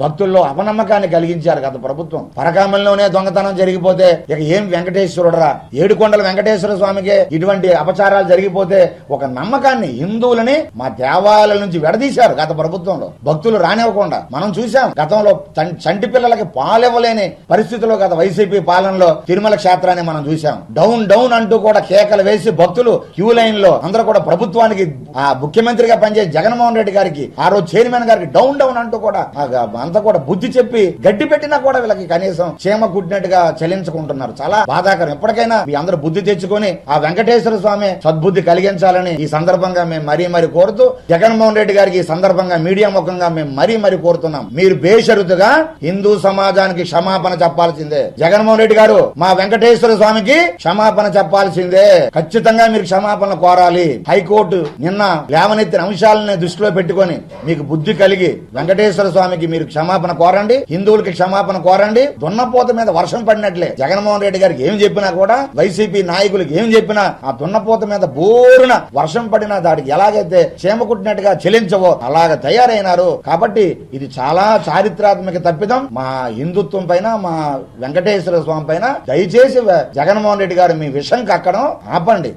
భక్తుల్లో అపనమ్మకాన్ని కలిగించారు గత ప్రభుత్వం. పరకామంలోనే దొంగతనం జరిగిపోతే ఇక ఏం వెంకటేశ్వరుడురా, ఏడుకొండల వెంకటేశ్వర స్వామికే ఇటువంటి అపచారాలు జరిగిపోతే ఒక నమ్మకాన్ని హిందువులని మా దేవాలయాల నుంచి విడదీశారు గత ప్రభుత్వంలో, భక్తులు రానివ్వకుండా. మనం చూసాం గతంలో చంటి పిల్లలకి పాలివ్వలేని పరిస్థితుల్లో గత వైసీపీ పాలనలో తిరుమల క్షేత్రాన్ని మనం చూసాం. డౌన్ డౌన్ అంటూ కూడా కేకలు వేసి భక్తులు క్యూ లైన్ లో అందరూ కూడా ప్రభుత్వానికి ఆ ముఖ్యమంత్రిగా పనిచేసే జగన్మోహన్ రెడ్డి గారికి, ఆ రోజు చైర్మన్ గారికి డౌన్ డౌన్ అంటూ కూడా అంతా కూడా బుద్ధి చెప్పి గడ్డి పెట్టినా కూడా వీళ్ళకి కనీసం క్షేమ కుట్టినట్టుగా చెల్లించుకుంటున్నారు. చాలా బాధాకరం. ఎప్పటికైనా మీ అందరూ బుద్ధి తెచ్చుకొని ఆ వెంకటేశ్వర స్వామి సద్బుద్ధి కలిగించాలని ఈ సందర్భంగా మేము మరీ కోరుతూ, జగన్మోహన్ రెడ్డి గారికి ఈ సందర్భంగా మీడియా ముఖంగా మేము మరీ కోరుతున్నాం, మీరు బేషరతుగా హిందూ సమాజానికి క్షమాపణ చెప్పాల్సిందే. జగన్మోహన్ రెడ్డి గారు మా వెంకటేశ్వర స్వామికి క్షమాపణ చెప్పాల్సిందే. ఖచ్చితంగా మీరు క్షమాపణ కోరాలి. హైకోర్టు నిన్న లేవనెత్తిన అంశాలని దృష్టిలో పెట్టుకొని మీకు బుద్ధి కలిగి వెంకటేశ్వర స్వామికి మీరు క్షమాపణ కోరండి, హిందువులకి క్షమాపణ కోరండి. దున్నపోత మీద వర్షం పడినట్లే జగన్మోహన్ రెడ్డి గారికి ఏం చెప్పినా కూడా, వైసీపీ నాయకులకు ఏం చెప్పినా ఆ దున్నపోత మీద బోరున వర్షం పడినా దానికి ఎలాగైతే క్షేమ కుట్టినట్టుగా చెల్లించవో అలాగ తయారైనారు. కాబట్టి ఇది చాలా చారిత్రాత్మక తప్పిదం మా హిందుత్వం పైన, మా వెంకటేశ్వర స్వామి పైన. దయచేసి జగన్మోహన్ రెడ్డి గారు మీ విషం కక్కడం ఆపండి.